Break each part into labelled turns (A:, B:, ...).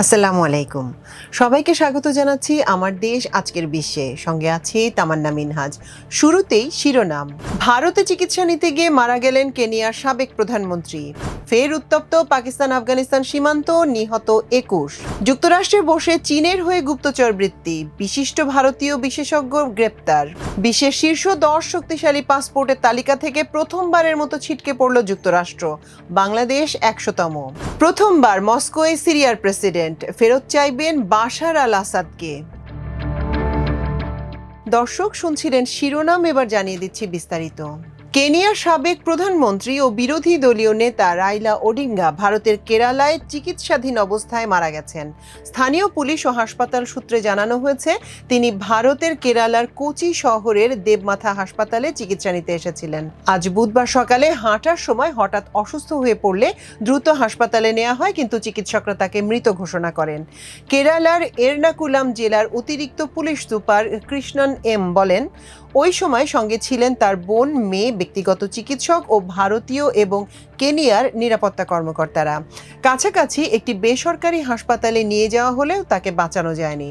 A: আসসালামু আলাইকুম। সবাইকে স্বাগত জানাচ্ছি আমার দেশ আজকের বিশ্বে। সঙ্গে আছি তামান্না মিনহাজ। শুরুতেই শিরোনাম। ভারতে চিকিৎসা নিতে গিয়ে মারা গেলেন কেনিয়ার সাবেক প্রধানমন্ত্রী। ফের উত্তপ্ত পাকিস্তান আফগানিস্তান সীমান্ত, নিহত ২১। যুক্তরাষ্ট্রে বসে চীনের হয়ে গুপ্তচর বৃত্তি, বিশিষ্ট ভারতীয় বিশেষজ্ঞ গ্রেপ্তার। বিশ্বের শীর্ষ ১০ শক্তিশালী পাসপোর্টের তালিকা থেকে প্রথমবারের মতো ছিটকে পড়ল যুক্তরাষ্ট্র। বাংলাদেশ ১০০তম। প্রথমবার মস্কোয় সিরিয়ার প্রেসিডেন্ট ফেরত চাইবেন বাশার আল আসাদকে। দর্শক শুনছিলেন শিরোনাম, এবার জানিয়ে দিচ্ছি বিস্তারিত। কেনিয়ার সাবেক প্রধানমন্ত্রী ও বিরোধী দলীয় নেতা রাইলা ওডিঙ্গা ভারতের কেরালায় চিকিৎসাধীন অবস্থায় মারা গেছেন। স্থানীয় পুলিশ ও হাসপাতাল সূত্রে জানানো হয়েছে তিনি ভারতের কেরালার কোচি শহরের দেবমাথা হাসপাতালে চিকিৎসা নিতে এসেছিলেন। আজ বুধবার সকালে হাঁটার সময় হঠাৎ অসুস্থ হয়ে পড়লে দ্রুত হাসপাতালে নেওয়া হয়, কিন্তু চিকিৎসকরা তাকে মৃত ঘোষণা করেন। কেরালার এর্নাকুলাম জেলার অতিরিক্ত পুলিশ সুপার কৃষ্ণন এম বলেন, ওই সময় সঙ্গে ছিলেন তার বোন, মেয়ে, ব্যক্তিগত চিকিৎসক ও ভারতীয় এবং কেনিয়ার নিরাপত্তা কর্মকর্তারা। কাছাকাছি একটি বেসরকারি হাসপাতালে নিয়ে যাওয়া হলেও তাকে বাঁচানো যায়নি।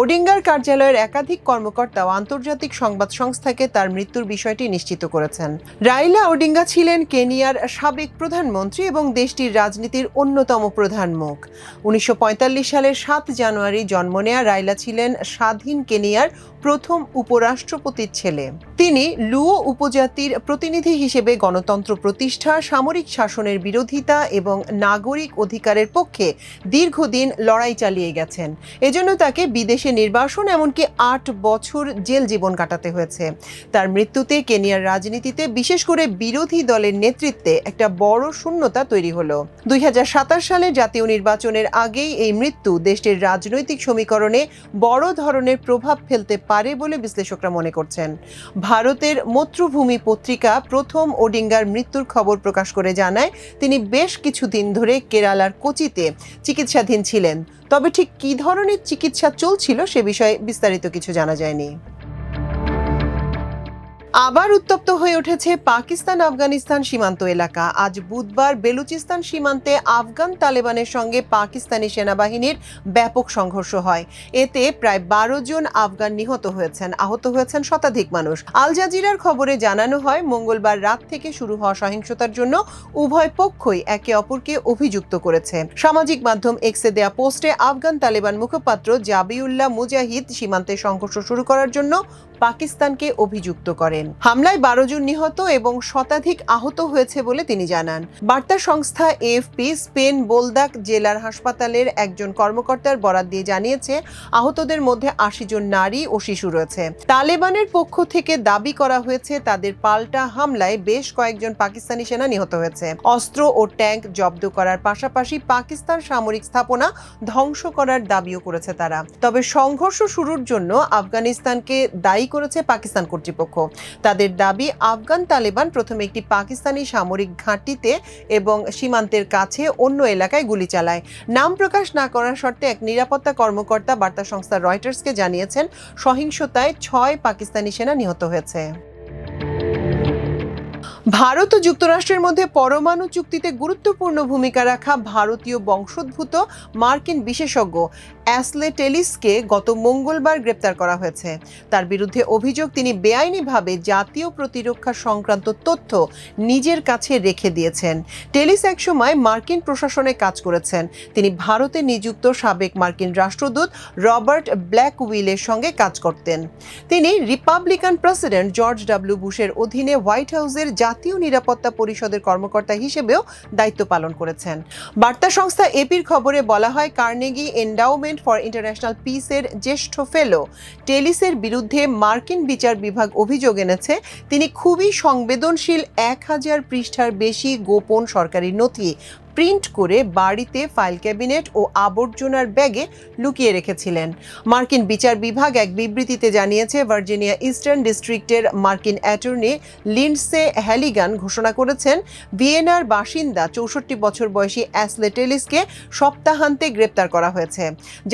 A: ওডিঙ্গার কার্যালয়ের একাধিক কর্মকর্তাও আন্তর্জাতিক সংবাদ সংস্থাকে তার মৃত্যুর বিষয়টি নিশ্চিত করেছেন। রাইলা ওডিঙ্গা ছিলেন কেনিয়ার সাবেক প্রধানমন্ত্রী এবং দেশটির রাজনীতির অন্যতম প্রধান মুখ। ১৯৪৫ সালের ৭ জানুয়ারি জন্ম নেয়া রাইলা ছিলেন স্বাধীন কেনিয়ার প্রথম উপরাষ্ট্রপতির ছেলে। তিনি লুও উপজাতির প্রতিনিধি হিসেবে গণতন্ত্র প্রতিষ্ঠা, সামরিক শাসনের বিরোধিতা এবং নাগরিক অধিকারের পক্ষে দীর্ঘদিন লড়াই চালিয়ে গেছেন। এজন্য তাকে বিদেশে নির্বাসন, এমনকি ৮ বছর জেল জীবন কাটাতে হয়েছে। তার মৃত্যুতে কেনিয়ার রাজনীতিতে, বিশেষ করে বিরোধী দলের নেতৃত্বে একটা বড় শূন্যতা তৈরি হলো। ২০২৭ সালে জাতীয় নির্বাচনের আগেই এই মৃত্যু দেশটির রাজনৈতিক সমীকরণে বড় ধরনের প্রভাব ফেলতে পারে বলে বিশ্লেষকরা মনে করছেন। ভারতের মাতৃভূমি পত্রিকা প্রথম ওডিঙ্গার মৃত্যুর খবর প্রকাশ করে জানায়, তিনি বেশ কিছুদিন ধরে কেরালার কোচিতে চিকিৎসাধীন ছিলেন। তবে ঠিক কী ধরনের চিকিৎসা চলছিল সে বিষয়ে বিস্তারিত কিছু জানা যায়নি। আবার উত্তপ্ত হয়ে উঠেছে পাকিস্তান আফগানিস্তান সীমান্ত এলাকা। আজ বুধবার বেলুচিস্তান সীমান্তে আফগান তালেবানের সঙ্গে পাকিস্তানি সেনাবাহিনীর ব্যাপক সংঘর্ষ হয়। এতে প্রায় ১২ জন আফগান নিহত হয়েছেন, আহত হয়েছেন শতাধিক মানুষ। আল জাজিরার খবরে জানানো হয়, মঙ্গলবার রাত থেকে শুরু হওয়া সহিংসতার জন্য উভয় পক্ষই একে অপরকে অভিযুক্ত করেছে। সামাজিক মাধ্যম এক্সে দেয়া পোস্টে আফগান তালেবান মুখপাত্র জাবিউল্লাহ মুজাহিদ সীমান্তে সংঘর্ষ শুরু করার জন্য পাকিস্তানকে অভিযুক্ত করেন। হামলায় ১২ জন নিহত এবং শতাধিক আহত হয়েছে বলে তিনি জানান। বার্তা সংস্থা এএফপি স্পেন বোলদাক জেলার হাসপাতালের একজন কর্মকর্তার বরাত দিয়ে জানিয়েছে, আহতদের মধ্যে ৮০ জন নারী ও শিশু রয়েছে। তালেবানের পক্ষ থেকে দাবি করা হয়েছে, তাদের পাল্টা হামলায় বেশ কয়েকজন পাকিস্তানি সেনা নিহত হয়েছে। অস্ত্র ও ট্যাঙ্ক জব্দ করার পাশাপাশি পাকিস্তান সামরিক স্থাপনা ধ্বংস করার দাবিও করেছে তারা। তবে সংঘর্ষ শুরুর জন্য আফগানিস্তানকে দায়ী করেছে পাকিস্তান কর্তৃপক্ষ। তাদের দাবি, আফগান তালেবান প্রথমে একটি পাকিস্তানি সামরিক ঘাঁটিতে এবং সীমান্তের কাছে অন্য এলাকায় গুলি চালায়। নাম প্রকাশ না করার শর্তে এক নিরাপত্তা কর্মকর্তা বার্তা সংস্থা রয়টার্সকে জানিয়েছেন, সহিংসতায় ৬ পাকিস্তানি সেনা নিহত হয়েছে। ভারত ও যুক্তরাষ্ট্রের মধ্যে পরমাণু চুক্তিতে গুরুত্বপূর্ণ ভূমিকা রাখা ভারতীয় বংশোদ্ভূত মার্কিন বিশেষজ্ঞ অ্যাশলে টেলিসকে গত মঙ্গলবার গ্রেপ্তার করা হয়েছে। তার বিরুদ্ধে অভিযোগ, তিনি বেআইনিভাবে জাতীয় প্রতিরক্ষা সংক্রান্ত তথ্য নিজের কাছে রেখে দিয়েছেন। টেলিস একসময় মার্কিন প্রশাসনে কাজ করেছেন। তিনি ভারতে নিযুক্ত সাবেক মার্কিন রাষ্ট্রদূত রবার্ট ব্ল্যাকউইলের সঙ্গে কাজ করতেন। তিনি রিপাবলিকান প্রেসিডেন্ট জর্জ ডব্লিউ বুশের অধীনে হোয়াইট হাউসের জাতীয় নিরাপত্তা পরিষদের কর্মকর্তা হিসেবেও দায়িত্ব পালন করেছেন। বার্তা সংস্থা এপির খবরে বলা হয়, কার্নেগি এন্ডাওমেন্ট ফর ইন্টারন্যাশনাল পিসের জ্যেষ্ঠ ফেলো টেলিসের বিরুদ্ধে মার্কিন বিচার বিভাগ অভিযোগ এনেছে, তিনি খুবই সংবেদনশীল ১০০০ পৃষ্ঠার বেশি গোপন সরকারি নথি প্রিন্ট করে বাড়িতে ফাইল ক্যাবিনেট ও আবর্জনার ব্যাগে লুকিয়ে রেখেছিলেন। মার্কিন বিচার বিভাগ এক বিবৃতিতে জানিয়েছে, ভার্জিনিয়া ইস্টার্ন ডিস্ট্রিক্টের মার্কিন অ্যাটর্নি লিন্ডসে হ্যালিগান ঘোষণা করেছেন, ভিয়েনার বাসিন্দা ৬৪ বছর বয়সী অ্যাশলে টেলিসকে সপ্তাহান্তে গ্রেপ্তার করা হয়েছে।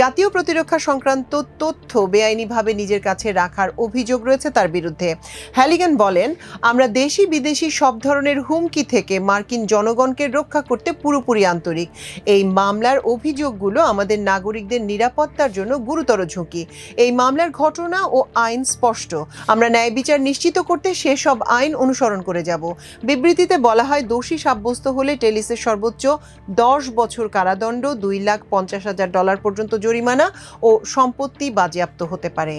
A: জাতীয় প্রতিরক্ষা সংক্রান্ত তথ্য বেআইনিভাবে নিজের কাছে রাখার অভিযোগ রয়েছে তার বিরুদ্ধে। হ্যালিগান বলেন, আমরা দেশি বিদেশি সব ধরনের হুমকি থেকে মার্কিন জনগণকে রক্ষা করতে পুরোপুরি আন্তরিক। এই মামলার অভিযোগগুলো আমাদের নাগরিকদের নিরাপত্তার জন্য গুরুতর ঝুঁকি। এই মামলার ঘটনা ও আইন স্পষ্ট। আমরা ন্যায় বিচার নিশ্চিত করতে সেসব আইন অনুসরণ করে যাব। বিবৃতিতে বলা হয়, দোষী সাব্যস্ত হলে টেলিসের সর্বোচ্চ 10 বছর কারাদণ্ড, $250,000 পর্যন্ত জরিমানা ও সম্পত্তি বাজেয়াপ্ত হতে পারে।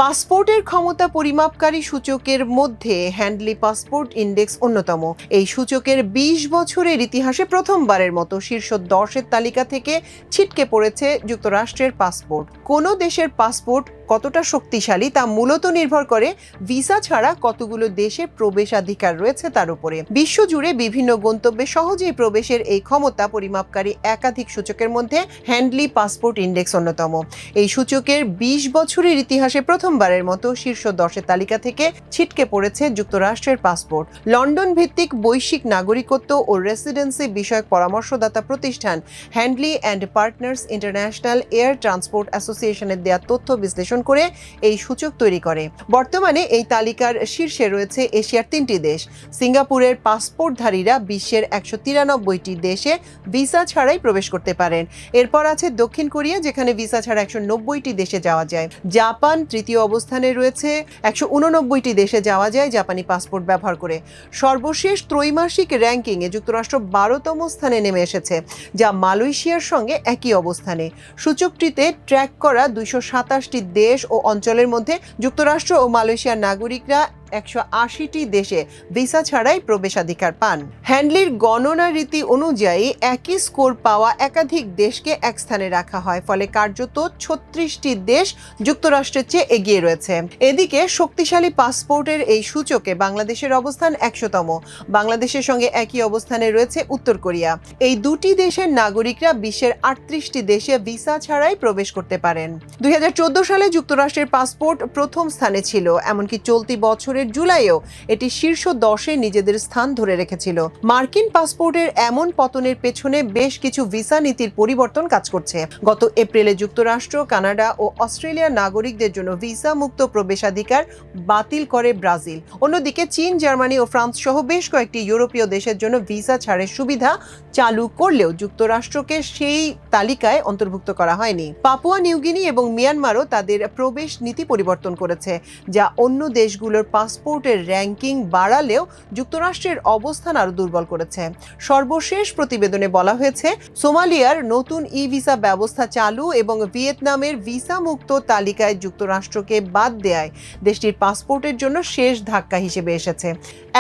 A: পাসপোর্টের ক্ষমতা পরিমাপকারী সূচকের মধ্যে হ্যান্ডলি পাসপোর্ট ইন্ডেক্স অন্যতম। এই সূচকের 20 বছরের ইতিহাসে প্রথমবারের মতো শীর্ষ 10-এর তালিকা থেকে ছিটকে পড়েছে যুক্তরাষ্ট্রের পাসপোর্ট। কোনো দেশের পাসপোর্ট কতটা শক্তিশালী তা মূলত নির্ভর করে ভিসা ছাড়া কতগুলো দেশে প্রবেশাধিকার রয়েছে তার উপরে। বিশ্বজুড়ে বিভিন্ন গন্তব্যে সহজেই প্রবেশের এই ক্ষমতা পরিমাপকারী একাধিক সূচকের মধ্যে হ্যান্ডলি পাসপোর্ট ইন্ডেক্স অন্যতম। এই সূচকের 20 বছরের ইতিহাসে প্রথমবারের মতো শীর্ষ 10-এর তালিকা থেকে ছিটকে পড়েছে যুক্তরাষ্ট্রের পাসপোর্ট। লন্ডন ভিত্তিক বৈশ্বিক নাগরিকত্ব ও রেসিডেন্সি বিষয়ক পরামর্শদাতা প্রতিষ্ঠান Henley and partners international air transport অ্যাসোসিয়েশনের দেয়া তথ্য বিশ্লেষণ করে এই সূচক তৈরি করে। বর্তমানে এই তালিকার শীর্ষে রয়েছে এশিয়ার 3টি দেশ। সিঙ্গাপুরের পাসপোর্টধারীরা বিশ্বের 193টি দেশে ভিসা ছাড়াই প্রবেশ করতে পারেন। এরপর আছে দক্ষিণ কোরিয়া, যেখানে ভিসা ছাড়া 190টি দেশে যাওয়া যায়। জাপান তৃতীয় অবস্থানে রয়েছে, 189টি দেশে যাওয়া যায় জাপানি পাসপোর্ট ব্যবহার করে। সর্বশেষ ত্রৈমাসিক র্যাঙ্কিংয়ে যুক্তরাষ্ট্র 12তম স্থানে নেমে এসেছে, যা মালয়েশিয়ার সঙ্গে একই অবস্থানে। সূচকটিতে ট্র্যাক করা 227টি দেশ ও অঞ্চলের মধ্যে যুক্তরাষ্ট্র ও মালয়েশিয়ার নাগরিকরা 180টি দেশে ভিসা ছাড়াই প্রবেশাধিকার পান। হ্যান্ডলির গণনা রীতি অনুযায়ী একই স্কোর পাওয়া একাধিক দেশকে এক স্থানে রাখা হয়, ফলে কার্যত 36টি দেশ যুক্তরাষ্ট্রের চেয়ে এগিয়ে রয়েছে। এদিকে শক্তিশালী পাসপোর্টের এই সূচকে বাংলাদেশের অবস্থান 100তম। বাংলাদেশের সঙ্গে একই অবস্থানে রয়েছে উত্তর কোরিয়া। এই দুটি দেশের নাগরিকরা বিশ্বের 38টি দেশে ভিসা ছাড়াই প্রবেশ করতে পারেন। 2014 সালে যুক্তরাষ্ট্রের পাসপোর্ট প্রথম স্থানে ছিল, এমনকি চলতি বছরের জুলাইয়েও এটি শীর্ষ 10-এ নিজেদের স্থান ধরে রেখেছিল। মার্কিন পাসপোর্টের এমন পতনের পেছনে বেশ কিছু ভিসা নীতির পরিবর্তন কাজ করছে। গত এপ্রিলে যুক্তরাষ্ট্র, কানাডা ও অস্ট্রেলিয়ার নাগরিকদের জন্য ভিসা মুক্ত প্রবেশাধিকার বাতিল করে ব্রাজিল। অন্যদিকে চীন, জার্মানি ও ফ্রান্স সহ বেশ কয়েকটি ইউরোপীয় দেশের জন্য ভিসা ছাড়ের সুবিধা চালু করলেও যুক্তরাষ্ট্রকে সেই তালিকায় অন্তর্ভুক্ত করা হয়নি। পাপুয়া নিউগিনি এবং মিয়ানমারও তাদের প্রবেশ নীতি পরিবর্তন করেছে, যা অন্য দেশগুলোর পাসপোর্টের র্যাঙ্কিং বাড়ালেও যুক্তরাষ্ট্রের অবস্থান আরও দুর্বল করেছে। সর্বশেষ প্রতিবেদনে বলা হয়েছে, সোমালিয়ার নতুন ই-ভিসা ব্যবস্থা চালু এবং ভিয়েতনামের ভিসা মুক্ত তালিকায় যুক্তরাষ্ট্রকে বাদ দেয়ায় দেশটির পাসপোর্টের জন্য শেষ ধাক্কা হিসেবে এসেছে।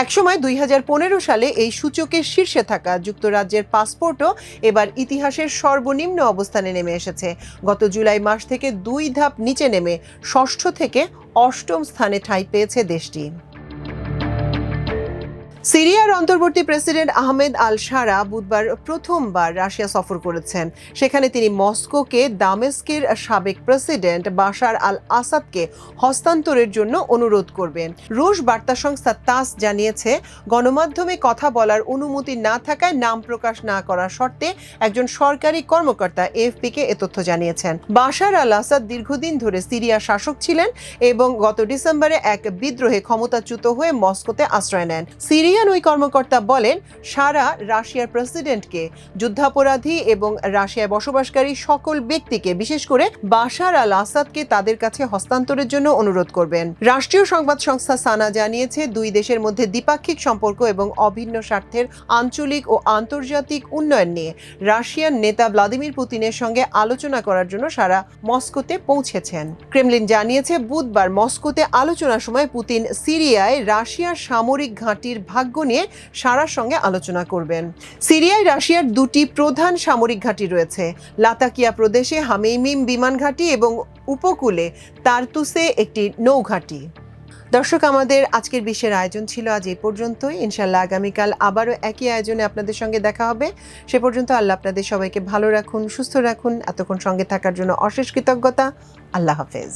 A: একসময় 2015 সালে এই সূচকের শীর্ষে থাকা যুক্তরাজ্যের পাসপোর্টও এবার ইতিহাসের সর্বনিম্ন অবস্থানে নেমে এসেছে। গত জুলাই মাস থেকে 2 ধাপ নিচে নেমে 6ষ্ঠ থেকে 8ম স্থানে ঠাঁই পেয়েছে দেশটি। সিরিয়ার অন্তর্বর্তী প্রেসিডেন্ট আহমেদ আল শারা বুধবার প্রথমবার রাশিয়া সফর করেছেন। সেখানে তিনি মস্কোকে দামেস্কের সাবেক প্রেসিডেন্ট বাশার আল আসাদকে হস্তান্তরের জন্য অনুরোধ করবেন। রুশ বার্তা সংস্থা তাস জানিয়েছে, গণমাধ্যমে কথা বলার অনুমতি না থাকায় নাম প্রকাশ না করার শর্তে একজন সরকারি কর্মকর্তা এএফপিকে এ তথ্য জানিয়েছেন। বাশার আল আসাদ দীর্ঘদিন ধরে সিরিয়ার শাসক ছিলেন এবং গত ডিসেম্বরে এক বিদ্রোহে ক্ষমতাচ্যুত হয়ে মস্কোতে আশ্রয় নেন। সিরিয়ান ওই কর্মকর্তা বলেন, সারা রাশিয়ার প্রেসিডেন্টকে, যুদ্ধাপরাধী এবং রাশিয়ায় বসবাসকারী সকল ব্যক্তিকে, বিশেষ করে বাশার আল আসাদকে তাদের কাছে হস্তান্তরের জন্য অনুরোধ করবেন। রাষ্ট্রীয় সংবাদ সংস্থা সানা জানিয়েছে, দুই দেশের মধ্যে দ্বিপাক্ষিক সম্পর্ক এবং অভিন্ন স্বার্থের আঞ্চলিক ও আন্তর্জাতিক উন্নয়ন নিয়ে রাশিয়ার নেতা ভ্লাদিমির পুতিনের সঙ্গে আলোচনা করার জন্য সারা মস্কোতে পৌঁছেছেন। ক্রেমলিন জানিয়েছে, বুধবার মস্কোতে আলোচনার সময় পুতিন সিরিয়ায় রাশিয়ার সামরিক ঘাঁটির ভাগ্য নিয়ে সারার সঙ্গে আলোচনা করবেন। সিরিয়ায় রাশিয়ার 2টি প্রধান সামরিক ঘাঁটি রয়েছে, লাতাকিয়া প্রদেশে হামেইমিম বিমান ঘাঁটি এবং উপকূলে তারতুসে একটি নৌঘাঁটি। দর্শক, আমাদের আজকের বিশ্বের আয়োজন ছিল আজ এই পর্যন্তই। ইনশাআল্লাহ আগামীকাল আবারও একই আয়োজনে আপনাদের সঙ্গে দেখা হবে। সে পর্যন্ত আল্লাহ আপনাদের সবাইকে ভালো রাখুন, সুস্থ রাখুন। এতক্ষণ সঙ্গে থাকার জন্য অশেষ কৃতজ্ঞতা। আল্লাহ হাফেজ।